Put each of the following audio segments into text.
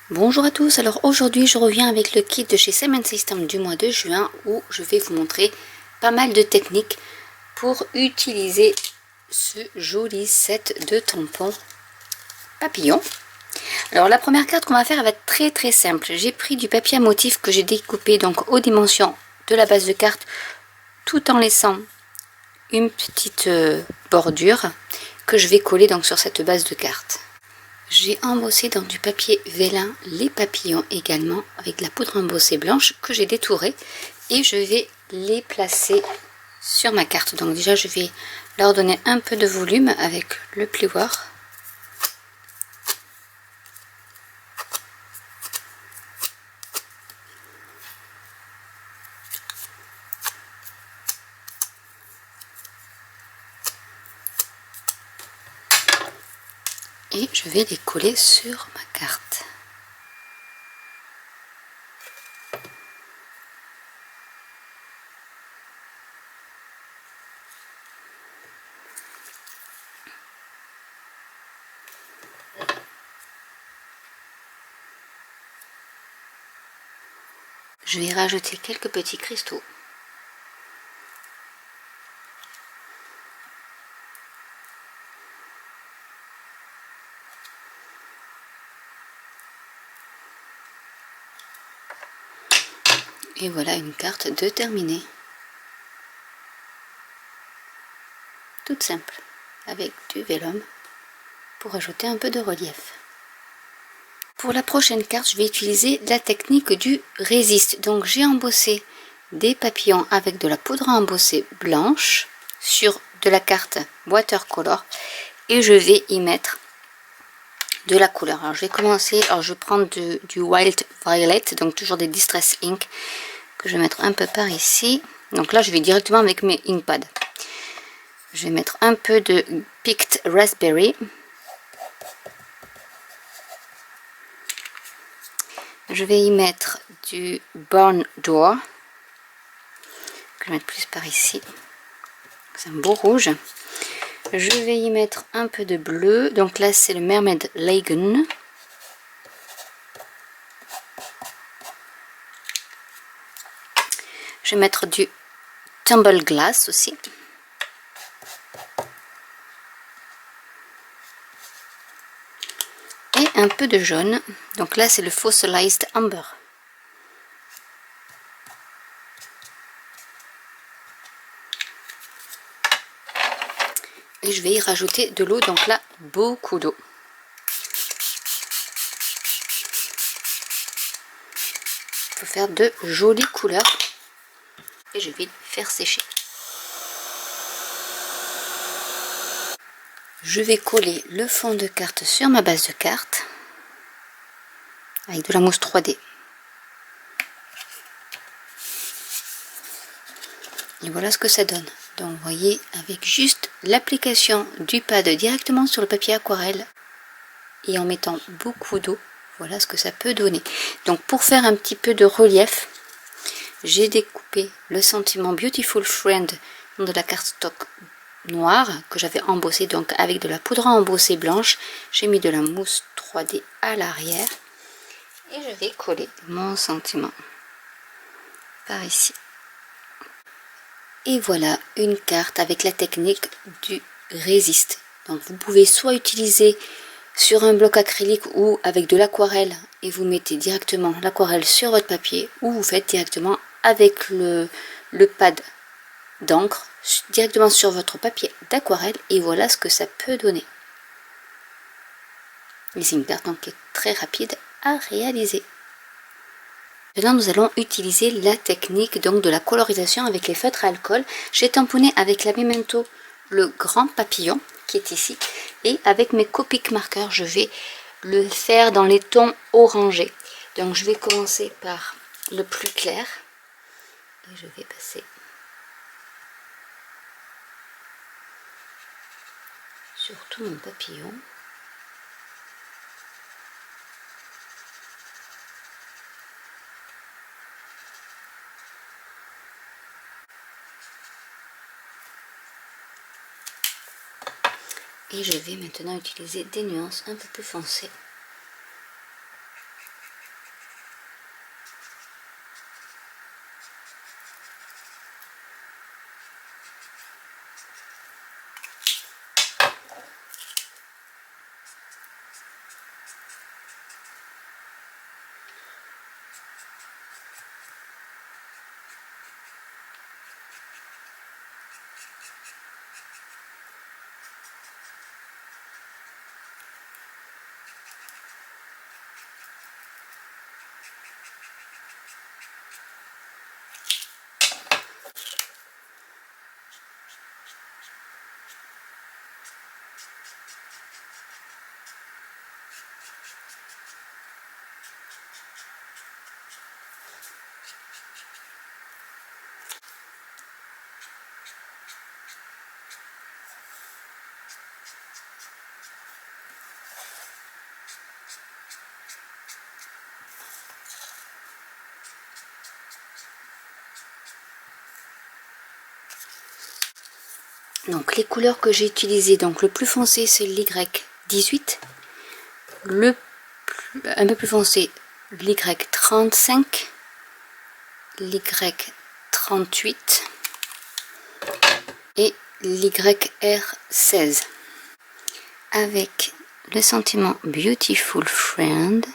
Bonjour à tous, alors aujourd'hui je reviens avec le kit de chez Seam & System du mois de juin où je vais vous montrer pas mal de techniques pour utiliser ce joli set de tampons papillons. Alors la première carte qu'on va faire elle va être très simple. J'ai pris du papier à motif que j'ai découpé donc aux dimensions de la base de carte tout en laissant une petite bordure que je vais coller donc sur cette base de carte. J'ai embossé dans du papier vélin les papillons également avec de la poudre embossée blanche que j'ai détourée et je vais les placer sur ma carte. Donc déjà je vais leur donner un peu de volume avec le plioir. Et je vais les coller sur ma carte. Je vais rajouter quelques petits cristaux. Et voilà une carte de terminée. Toute simple, avec du vélum pour ajouter un peu de relief. Pour la prochaine carte, je vais utiliser la technique du résiste. Donc j'ai embossé des papillons avec de la poudre à embosser blanche sur de la carte watercolor et je vais y mettre de la couleur. Alors je vais commencer, alors je prends du Wild Violet, donc toujours des Distress Ink que je vais mettre un peu par ici. Donc là je vais directement avec mes inkpads. Je vais mettre un peu de Picked Raspberry. Je vais y mettre du Barn Door. Je vais mettre plus par ici. C'est un beau rouge. Je vais y mettre un peu de bleu. Donc là, c'est le Mermaid Lagoon. Je vais mettre du Tumble Glass aussi. Et un peu de jaune. Donc là, c'est le Fossilized Amber. Et je vais y rajouter de l'eau, donc là, beaucoup d'eau. Il faut faire de jolies couleurs. Et je vais le faire sécher. Je vais coller le fond de carte sur ma base de carte avec de la mousse 3D. Et voilà ce que ça donne. Donc vous voyez, avec juste l'application du pad directement sur le papier aquarelle et en mettant beaucoup d'eau, voilà ce que ça peut donner. Donc pour faire un petit peu de relief, j'ai découpé le sentiment Beautiful Friend de la cardstock noire que j'avais embossé donc avec de la poudre à embosser blanche. J'ai mis de la mousse 3D à l'arrière et je vais coller mon sentiment par ici. Et voilà une carte avec la technique du résiste. Donc vous pouvez soit utiliser sur un bloc acrylique ou avec de l'aquarelle et vous mettez directement l'aquarelle sur votre papier, ou vous faites directement avec le pad d'encre directement sur votre papier d'aquarelle et voilà ce que ça peut donner. Et c'est une carte donc qui est très rapide à réaliser. Maintenant nous allons utiliser la technique donc de la colorisation avec les feutres à alcool. J'ai tamponné avec la Memento le grand papillon qui est ici et avec mes Copic marqueurs je vais le faire dans les tons orangés. Donc je vais commencer par le plus clair et je vais passer sur tout mon papillon. Et je vais maintenant utiliser des nuances un peu plus foncées Donc les couleurs que j'ai utilisées, donc le plus foncé c'est l'Y18, un peu plus foncé l'Y35, l'Y38 et l'YR16 avec le sentiment Beautiful Friend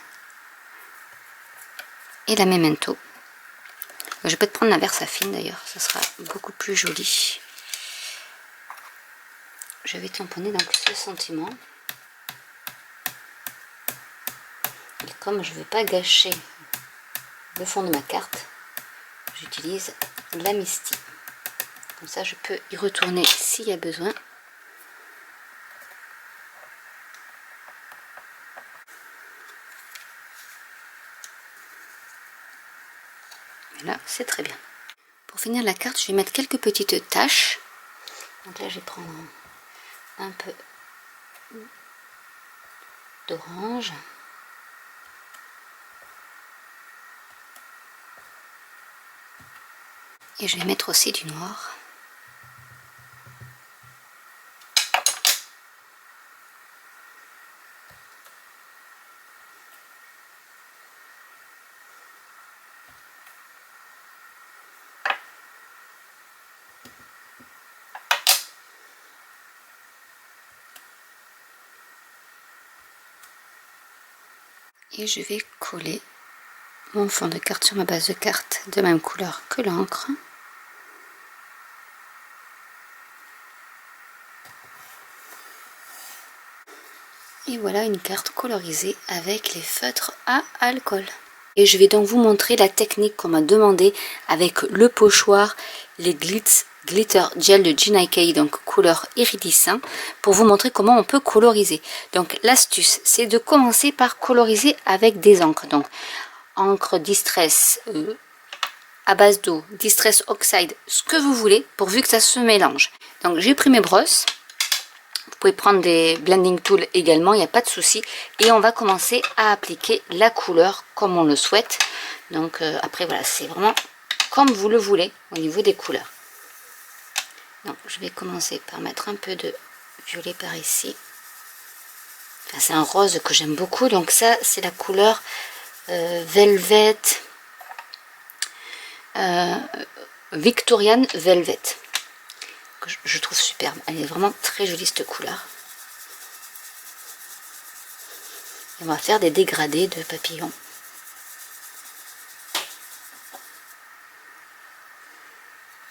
et la Memento. Je peux te prendre la Versafine d'ailleurs, ça sera beaucoup plus joli. Je vais tamponner donc ce sentiment. Et comme je ne veux pas gâcher le fond de ma carte, j'utilise la Misty. Comme ça je peux y retourner s'il y a besoin. Et là c'est très bien. Pour finir la carte, je vais mettre quelques petites taches. Donc là je vais prendre un peu d'orange. Et je vais mettre aussi du noir. Et je vais coller mon fond de carte sur ma base de carte de même couleur que l'encre. Et voilà une carte colorisée avec les feutres à alcool. Et je vais donc vous montrer la technique qu'on m'a demandé avec le pochoir, les Glitter Gel de Jinai, donc couleur iridescent, pour vous montrer comment on peut coloriser. Donc l'astuce, c'est de commencer par coloriser avec des encres. Donc encre Distress à base d'eau, Distress Oxide, ce que vous voulez, pourvu que ça se mélange. Donc j'ai pris mes brosses. Vous pouvez prendre des blending tools également, il n'y a pas de souci. Et on va commencer à appliquer la couleur comme on le souhaite. Donc après voilà, c'est vraiment comme vous le voulez au niveau des couleurs. Donc je vais commencer par mettre un peu de violet par ici. Enfin, c'est un rose que j'aime beaucoup. Donc ça c'est la couleur Velvet, Victorian Velvet. Que je trouve superbe. Elle est vraiment très jolie cette couleur. Et on va faire des dégradés de papillons.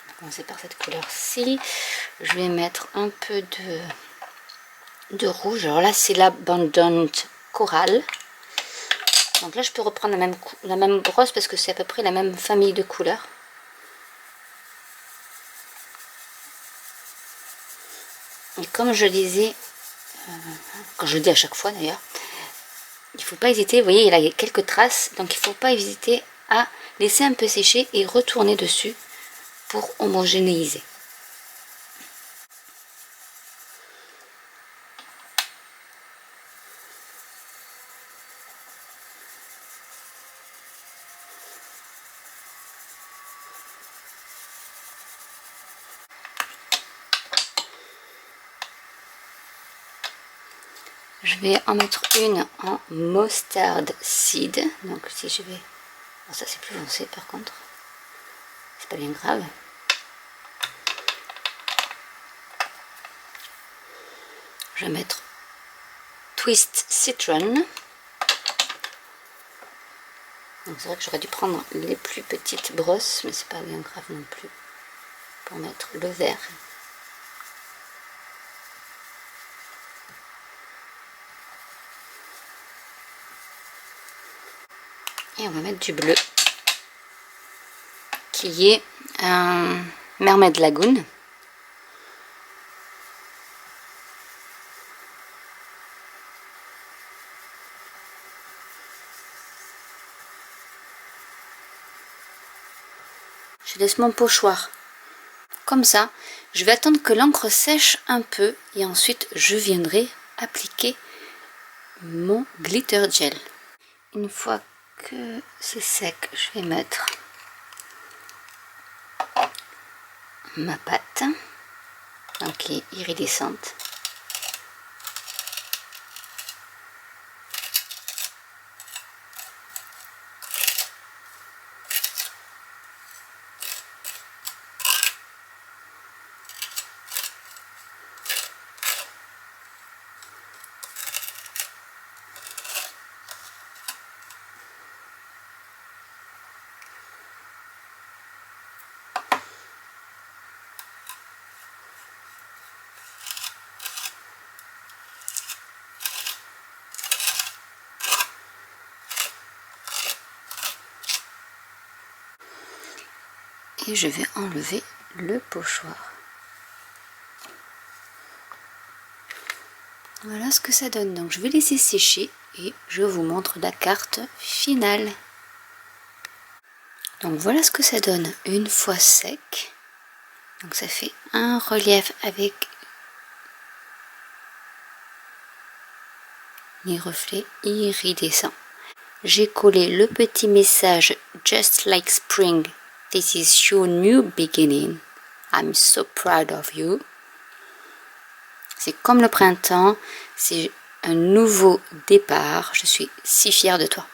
On va commencer par cette couleur-ci. Je vais mettre un peu de rouge. Alors là, c'est l'Abundant Coral. Donc là, je peux reprendre la même brosse parce que c'est à peu près la même famille de couleurs. Et comme je disais, quand je le dis à chaque fois d'ailleurs, il ne faut pas hésiter, vous voyez, il y a quelques traces, donc il ne faut pas hésiter à laisser un peu sécher et retourner dessus pour homogénéiser. Je vais en mettre une en Mustard Seed. Donc si je vais... Bon, ça c'est plus foncé par contre. C'est pas bien grave. Je vais mettre Twist Citron. Donc c'est vrai que j'aurais dû prendre les plus petites brosses, mais c'est pas bien grave non plus. Pour mettre le vert. Et on va mettre du bleu, qui est un Mermaid Lagoon. Je laisse mon pochoir comme ça. Je vais attendre que l'encre sèche un peu et ensuite je viendrai appliquer mon glitter gel. Une fois que c'est sec, je vais mettre ma pâte. donc qui est iridescente. Et je vais enlever le pochoir. Voilà ce que ça donne. Donc je vais laisser sécher et je vous montre la carte finale. Donc voilà ce que ça donne une fois sec. Donc ça fait un relief avec les reflets iridescents. J'ai collé le petit message Just like spring, this is your new beginning. I'm so proud of you. C'est comme le printemps, c'est un nouveau départ. Je suis si fière de toi.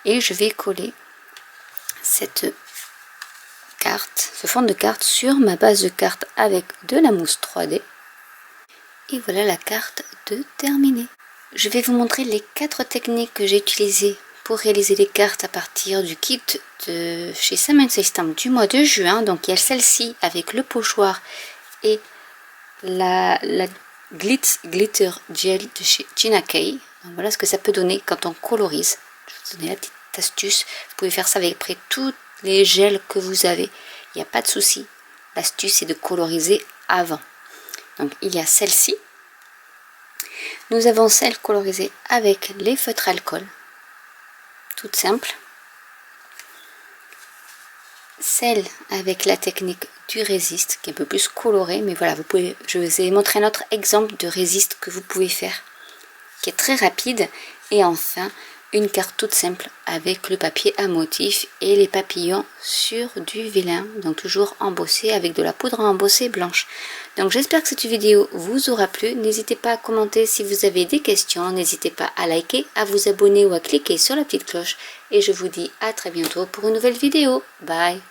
Et je vais coller cette carte, ce fond de carte sur ma base de carte avec de la mousse 3D. Et voilà la carte de terminée. Je vais vous montrer les 4 techniques que j'ai utilisées pour réaliser les cartes à partir du kit de chez Sam & System du mois de juin. Donc il y a celle-ci avec le pochoir et la glitter gel de chez Gina K. Donc voilà ce que ça peut donner quand on colorise. Je vais vous donner la petite astuce. Vous pouvez faire ça avec à peu près tous les gels que vous avez. Il n'y a pas de souci. L'astuce c'est de coloriser avant. Donc il y a celle-ci. Nous avons celle colorisée avec les feutres alcool, toute simple. Celle avec la technique du résiste, qui est un peu plus colorée, mais voilà, je vous ai montré un autre exemple de résiste que vous pouvez faire, qui est très rapide. Et enfin, une carte toute simple avec le papier à motif et les papillons sur du vélin, donc toujours embossé avec de la poudre embossée blanche. Donc j'espère que cette vidéo vous aura plu. N'hésitez pas à commenter si vous avez des questions, n'hésitez pas à liker, à vous abonner ou à cliquer sur la petite cloche. Et je vous dis à très bientôt pour une nouvelle vidéo. Bye!